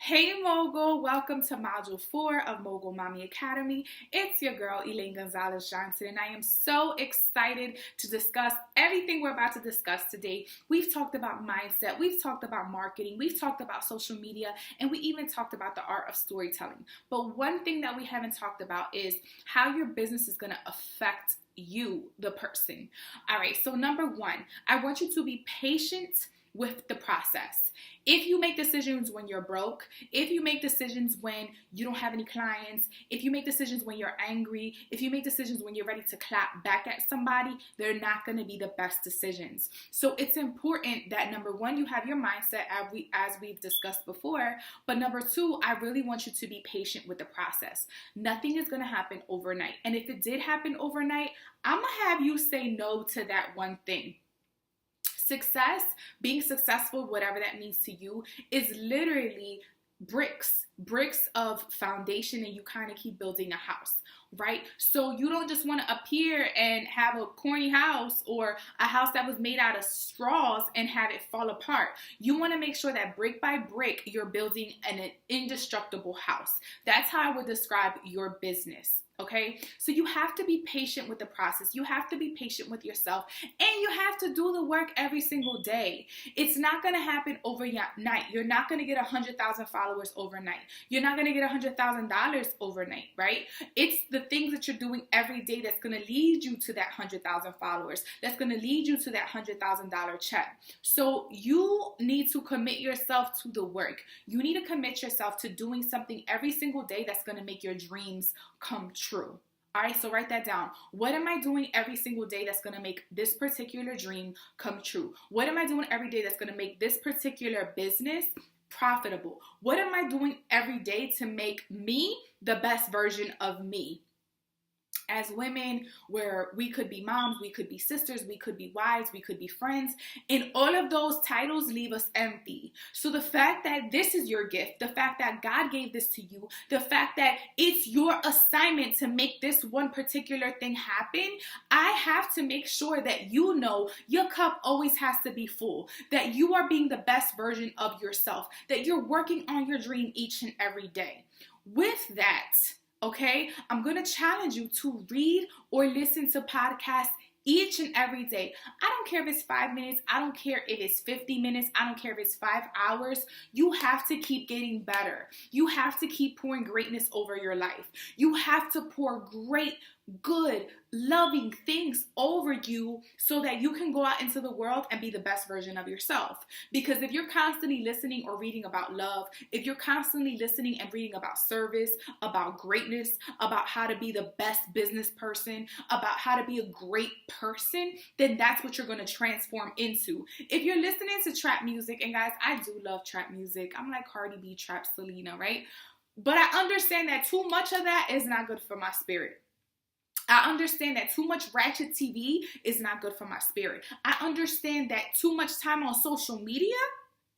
Hey Mogul, welcome to Module 4 of Mogul Mommy Academy. It's your girl Elaine Gonzalez Johnson, and I am so excited to discuss everything we're about to discuss today. We've talked about mindset, we've talked about marketing, we've talked about social media, and we even talked about the art of storytelling. But one thing that we haven't talked about is how your business is going to affect you, the person. All right, so number one, I want you to be patient with the process. If you make decisions when you're broke, if you make decisions when you don't have any clients, if you make decisions when you're angry, if you make decisions when you're ready to clap back at somebody, they're not going to be the best decisions. So it's important that number one, you have your mindset as we've discussed before, but number two, I really want you to be patient with the process. Nothing is going to happen overnight. And if it did happen overnight, I'm going to have you say no to that one thing. Success, being successful, whatever that means to you, is literally bricks of foundation, and you kind of keep building a house, right? So you don't just want to appear and have a corny house or a house that was made out of straws and have it fall apart. You want to make sure that brick by brick, you're building an indestructible house. That's how I would describe your business. Okay, so you have to be patient with the process. You have to be patient with yourself, and you have to do the work every single day. It's not going to happen overnight. You're not going to get 100,000 followers overnight. You're not going to get $100,000 overnight, right? It's the things that you're doing every day that's going to lead you to that 100,000 followers. That's going to lead you to that $100,000 check. So you need to commit yourself to the work. You need to commit yourself to doing something every single day that's going to make your dreams come true. All right, so write that down. What am I doing every single day that's going to make this particular dream come true? What am I doing every day that's going to make this particular business profitable? What am I doing every day to make me the best version of me? As women, where we could be moms, we could be sisters, we could be wives, we could be friends, and all of those titles leave us empty. So the fact that this is your gift, the fact that God gave this to you, the fact that it's your assignment to make this one particular thing happen, I have to make sure that you know your cup always has to be full, that you are being the best version of yourself, that you're working on your dream each and every day. With that, okay, I'm going to challenge you to read or listen to podcasts each and every day. I don't care if it's 5 minutes. I don't care if it's 50 minutes. I don't care if it's 5 hours. You have to keep getting better. You have to keep pouring greatness over your life. You have to pour great, good, loving things over you so that you can go out into the world and be the best version of yourself. Because if you're constantly listening or reading about love, if you're constantly listening and reading about service, about greatness, about how to be the best business person, about how to be a great person, then that's what you're going to transform into. If you're listening to trap music, and guys, I do love trap music. I'm like Cardi B, Trap Selena, right? But I understand that too much of that is not good for my spirit. I understand that too much ratchet TV is not good for my spirit. I understand that too much time on social media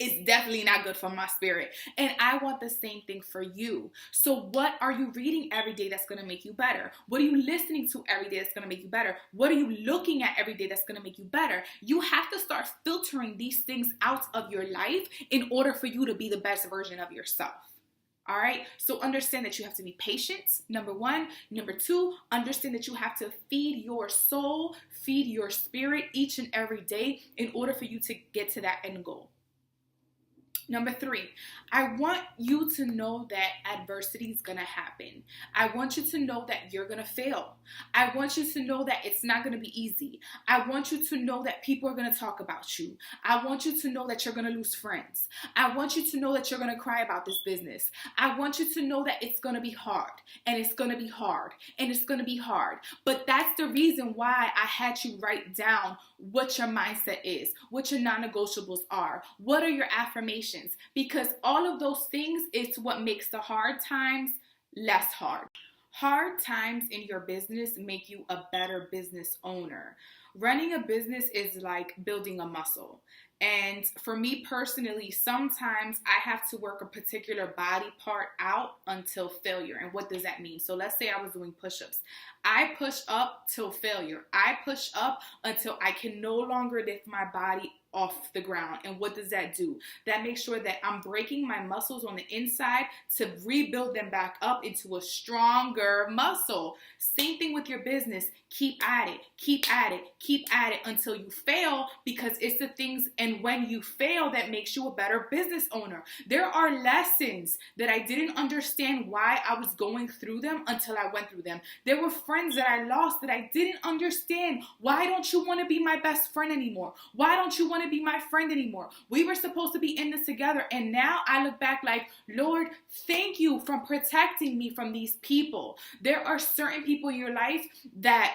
is definitely not good for my spirit. And I want the same thing for you. So what are you reading every day that's going to make you better? What are you listening to every day that's going to make you better? What are you looking at every day that's going to make you better? You have to start filtering these things out of your life in order for you to be the best version of yourself. All right, so understand that you have to be patient, number one. Number two, understand that you have to feed your soul, feed your spirit each and every day in order for you to get to that end goal. Number three, I want you to know that adversity is going to happen. I want you to know that you're going to fail. I want you to know that it's not going to be easy. I want you to know that people are going to talk about you. I want you to know that you're going to lose friends. I want you to know that you're going to cry about this business. I want you to know that it's going to be hard, and it's going to be hard, and it's going to be hard. But that's the reason why I had you write down what your mindset is, what your non-negotiables are, what are your affirmations, because all of those things is what makes the hard times less hard. Hard times in your business make you a better business owner. Running a business is like building a muscle. And for me personally, sometimes I have to work a particular body part out until failure. And what does that mean? So let's say I was doing push-ups. I push up till failure. I push up until I can no longer lift my body off the ground. And what does that do? That makes sure that I'm breaking my muscles on the inside to rebuild them back up into a stronger muscle. Same thing with your business. Keep at it, keep at it, keep at it until you fail, because it's the things, and when you fail, that makes you a better business owner. There are lessons that I didn't understand why I was going through them until I went through them. There were friends that I lost that I didn't understand. Why don't you want to be my best friend anymore? Why don't you want to be my friend anymore? We were supposed to be in this together, and now I look back like, Lord, thank you for protecting me from these people. There are certain people in your life that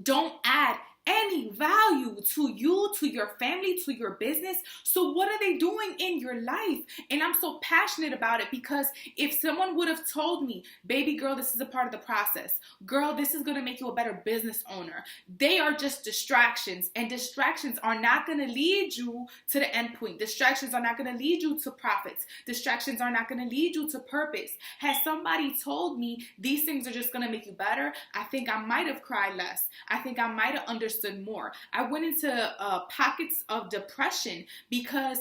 don't add any value to you, to your family, to your business. So what are they doing in your life? And I'm so passionate about it, because if someone would have told me, baby girl, this is a part of the process. Girl, this is going to make you a better business owner. They are just distractions, and distractions are not going to lead you to the end point. Distractions are not going to lead you to profits. Distractions are not going to lead you to purpose. Has somebody told me these things are just going to make you better, I think I might have cried less. I think I might have understood more. I went into pockets of depression because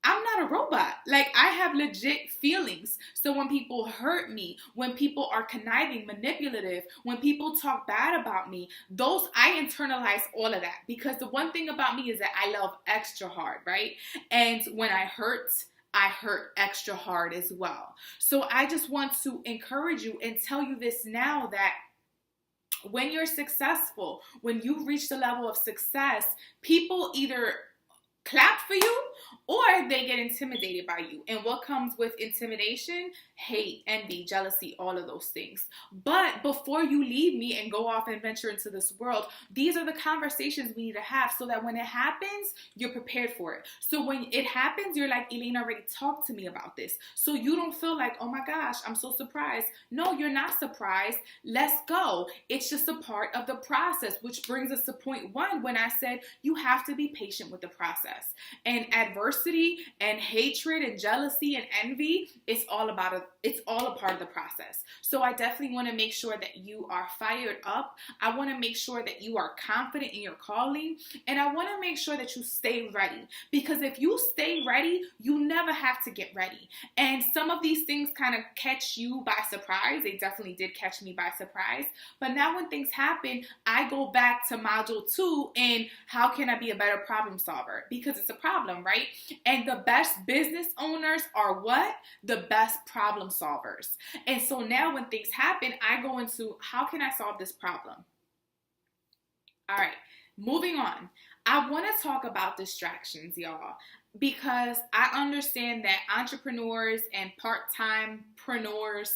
I'm not a robot. Like, I have legit feelings. So when people hurt me, when people are conniving, manipulative, when people talk bad about me, I internalize all of that, because the one thing about me is that I love extra hard, right? And when I hurt extra hard as well. So I just want to encourage you and tell you this now, that when you're successful, when you reach the level of success, people either clap for you or they get intimidated by you. And what comes with intimidation? Hate, envy, jealousy, all of those things. But before you leave me and go off and venture into this world, these are the conversations we need to have, so that when it happens, you're prepared for it. So when it happens, you're like, Elena already talked to me about this. So you don't feel like, oh my gosh, I'm so surprised. No, you're not surprised. Let's go. It's just a part of the process, which brings us to point one, when I said you have to be patient with the process. And adversity and hatred and jealousy and envy, it's all a part of the process. So I definitely want to make sure that you are fired up. I want to make sure that you are confident in your calling, and I want to make sure that you stay ready, because if you stay ready, you never have to get ready. And some of these things kind of catch you by surprise. They definitely did catch me by surprise. But now when things happen, I go back to module 2 and how can I be a better problem solver? Because it's a problem, right? And the best business owners are what? The best problem solvers. And so now when things happen, I go into how can I solve this problem? All right, moving on. I want to talk about distractions, y'all, because I understand that entrepreneurs and part-timepreneurs,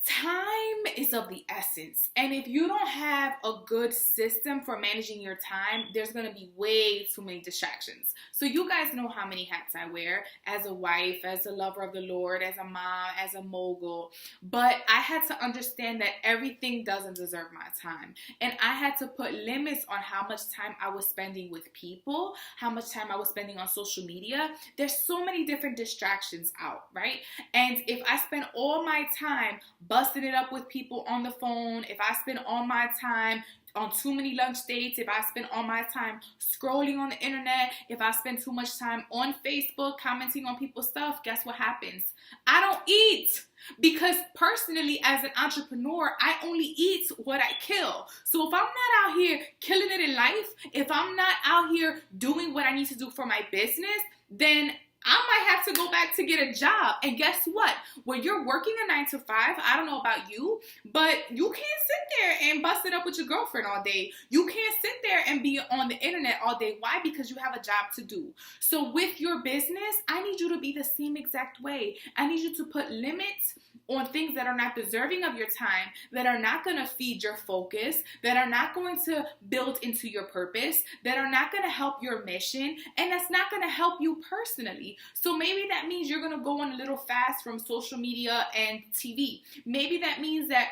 time is of the essence. And if you don't have a good system for managing your time, there's going to be way too many distractions. So you guys know how many hats I wear as a wife, as a lover of the Lord, as a mom, as a mogul. But I had to understand that everything doesn't deserve my time. And I had to put limits on how much time I was spending with people, how much time I was spending on social media. There's so many different distractions out, right? And if I spend all my time busting it up with people on the phone, if I spend all my time on too many lunch dates, if I spend all my time scrolling on the internet, if I spend too much time on Facebook commenting on people's stuff, guess what happens? I don't eat. Because personally, as an entrepreneur, I only eat what I kill. So if I'm not out here killing it in life, if I'm not out here doing what I need to do for my business, then I might have to go back to get a job. And guess what? When you're working a 9 to 5, I don't know about you, but you can't sit there and bust it up with your girlfriend all day. You can't sit there and be on the internet all day. Why? Because you have a job to do. So with your business, I need you to be the same exact way. I need you to put limits on things that are not deserving of your time, that are not going to feed your focus, that are not going to build into your purpose, that are not going to help your mission, and that's not going to help you personally. So maybe that means you're going to go on a little fast from social media and TV. Maybe that means that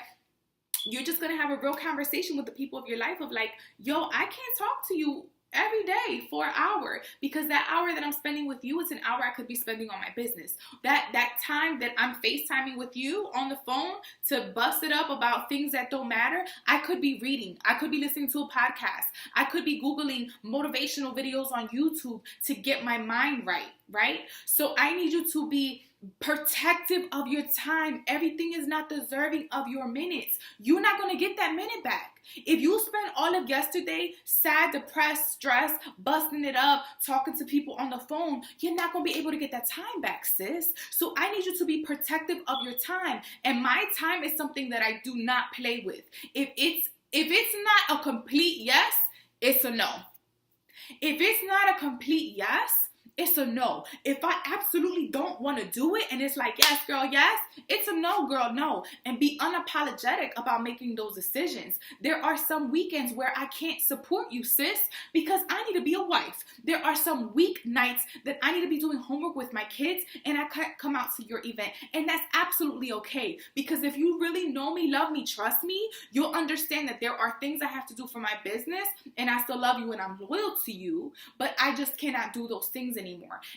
you're just going to have a real conversation with the people of your life of like, yo, I can't talk to you every day for an hour, because that hour that I'm spending with you is an hour I could be spending on my business. That time that I'm FaceTiming with you on the phone to bust it up about things that don't matter, I could be reading. I could be listening to a podcast. I could be Googling motivational videos on YouTube to get my mind right? So I need you to be protective of your time. Everything is not deserving of your minutes. You're not going to get that minute back. If you spent all of yesterday sad, depressed, stressed, busting it up, talking to people on the phone, you're not going to be able to get that time back, sis. So I need you to be protective of your time. And my time is something that I do not play with. If it's not a complete yes, it's a no. If it's not a complete yes, it's a no. If I absolutely don't want to do it and it's like, yes, girl, yes, it's a no, girl, no. And be unapologetic about making those decisions. There are some weekends where I can't support you, sis, because I need to be a wife. There are some weeknights that I need to be doing homework with my kids and I can't come out to your event. And that's absolutely okay, because if you really know me, love me, trust me, you'll understand that there are things I have to do for my business and I still love you and I'm loyal to you, but I just cannot do those things anymore.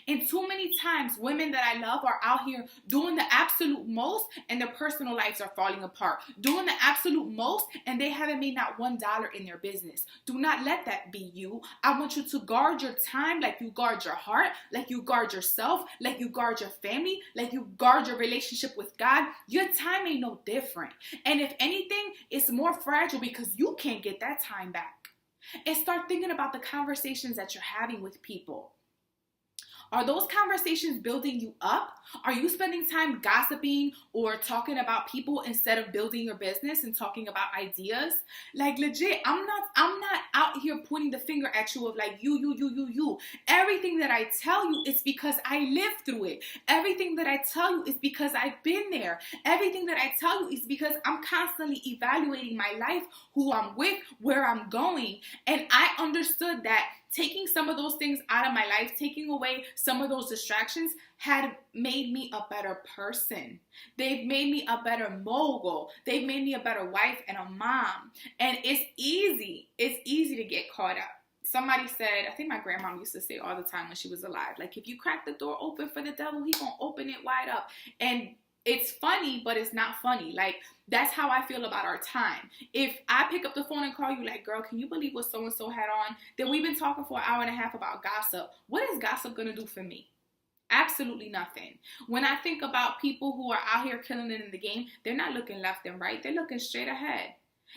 And too many times, women that I love are out here doing the absolute most and their personal lives are falling apart. Doing the absolute most and they haven't made not $1 in their business. Do not let that be you. I want you to guard your time like you guard your heart, like you guard yourself, like you guard your family, like you guard your relationship with God. Your time ain't no different. And if anything, it's more fragile because you can't get that time back. And start thinking about the conversations that you're having with people. Are those conversations building you up? Are you spending time gossiping or talking about people instead of building your business and talking about ideas? Like legit, I'm not out here pointing the finger at you of like you. Everything that I tell you is because I lived through it. Everything that I tell you is because I've been there. Everything that I tell you is because I'm constantly evaluating my life, who I'm with, where I'm going. And I understood that taking some of those things out of my life, taking away some of those distractions had made me a better person. They've made me a better mogul. They've made me a better wife and a mom. And it's easy. It's easy to get caught up. Somebody said, I think my grandma used to say all the time when she was alive, like, if you crack the door open for the devil, he gonna open it wide up. And it's funny, but it's not funny. Like, that's how I feel about our time. If I pick up the phone and call you like, girl, can you believe what so-and-so had on? Then we've been talking for an hour and a half about gossip. What is gossip going to do for me? Absolutely nothing. When I think about people who are out here killing it in the game, they're not looking left and right. They're looking straight ahead.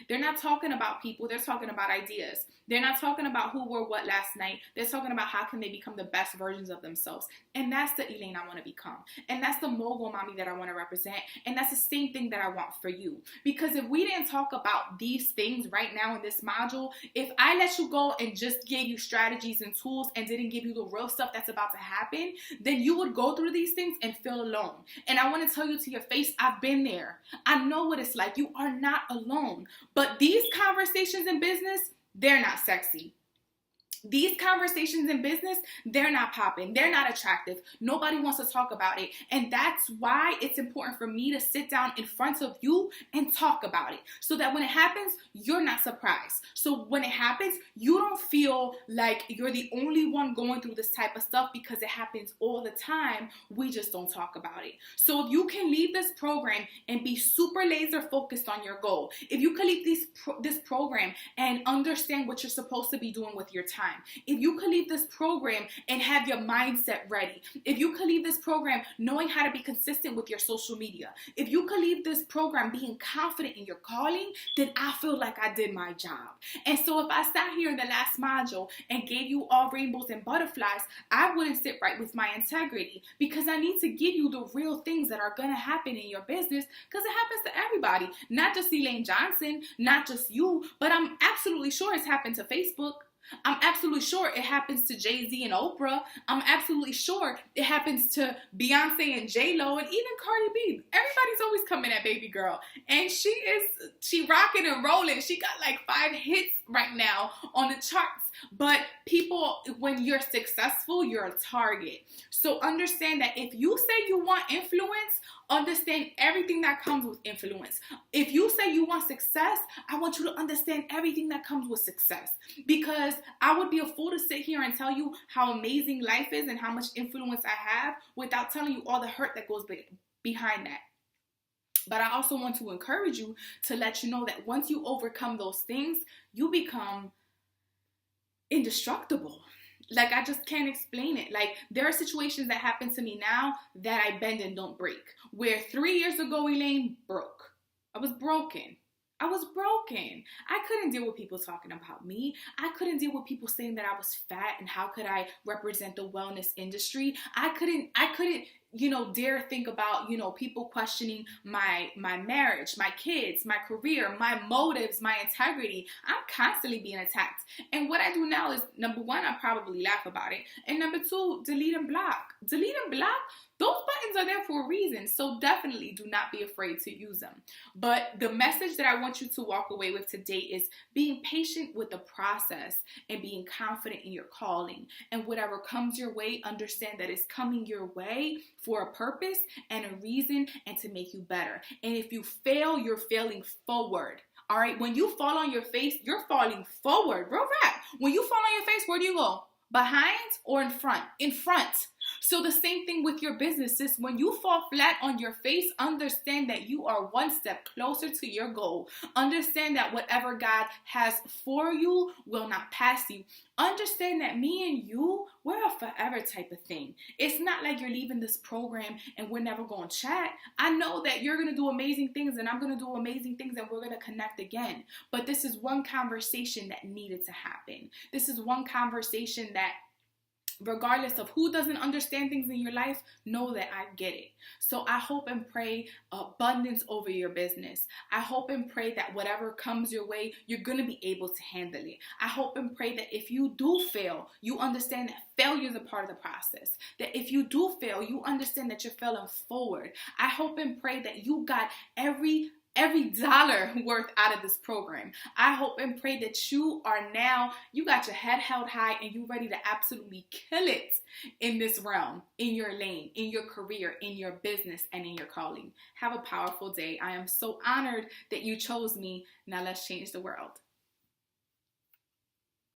They're not talking about people. They're talking about ideas. They're not talking about who wore what last night. They're talking about how can they become the best versions of themselves. And that's the Elaine I want to become. And that's the mogul mommy that I want to represent. And that's the same thing that I want for you. Because if we didn't talk about these things right now in this module, if I let you go and just gave you strategies and tools and didn't give you the real stuff that's about to happen, then you would go through these things and feel alone. And I want to tell you to your face, I've been there. I know what it's like. You are not alone. But these conversations in business, they're not sexy. These conversations in business, they're not popping. They're not attractive. Nobody wants to talk about it. And that's why it's important for me to sit down in front of you and talk about it. So that when it happens, you're not surprised. So when it happens, you don't feel like you're the only one going through this type of stuff because it happens all the time. We just don't talk about it. So if you can leave this program and be super laser focused on your goal, if you can leave this program and understand what you're supposed to be doing with your time, if you could leave this program and have your mindset ready, if you could leave this program knowing how to be consistent with your social media, if you could leave this program being confident in your calling, then I feel like I did my job. And so if I sat here in the last module and gave you all rainbows and butterflies, I wouldn't sit right with my integrity, because I need to give you the real things that are going to happen in your business, because it happens to everybody, not just Elaine Johnson, not just you, but I'm absolutely sure it's happened to Facebook. I'm absolutely sure it happens to Jay-Z and Oprah. I'm absolutely sure it happens to Beyonce and J-Lo and even Cardi B. Everybody's always coming at baby girl. And she rocking and rolling. She got like 5 hits right now on the charts. But people, when you're successful, you're a target. So understand that if you say you want influence, understand everything that comes with influence. If you say you want success, I want you to understand everything that comes with success. Because I would be a fool to sit here and tell you how amazing life is and how much influence I have without telling you all the hurt that goes behind that. But I also want to encourage you to let you know that once you overcome those things, you become indestructible. Like, I just can't explain it. Like, there are situations that happen to me now that I bend and don't break. Where 3 years ago, Elaine broke. I was broken. I couldn't deal with people talking about me. I couldn't deal with people saying that I was fat and how could I represent the wellness industry. I couldn't, dare think about, people questioning my marriage, my kids, my career, my motives, my integrity. I'm constantly being attacked. And what I do now is, number one, I probably laugh about it. And number two, delete and block. Those buttons are there for a reason, so definitely do not be afraid to use them. But the message that I want you to walk away with today is being patient with the process and being confident in your calling. And whatever comes your way, understand that it's coming your way for a purpose and a reason and to make you better. And if you fail, you're failing forward. All right, when you fall on your face, you're falling forward. Real rap. When you fall on your face, where do you go? Behind or in front? In front. So the same thing with your business, sis. When you fall flat on your face, understand that you are one step closer to your goal. Understand that whatever God has for you will not pass you. Understand that me and you, we're a forever type of thing. It's not like you're leaving this program and we're never going to chat. I know that you're going to do amazing things and I'm going to do amazing things and we're going to connect again. But this is one conversation that needed to happen. This is one conversation that, regardless of who doesn't understand things in your life, know that I get it. So I hope and pray abundance over your business. I hope and pray that whatever comes your way, you're going to be able to handle it. I hope and pray that if you do fail, you understand that failure is a part of the process. That if you do fail, you understand that you're failing forward. I hope and pray that you got every dollar worth out of this program. I hope and pray that you got your head held high and you're ready to absolutely kill it in this realm, in your lane, in your career, in your business, and in your calling. Have a powerful day. I am so honored that you chose me. Now let's change the world.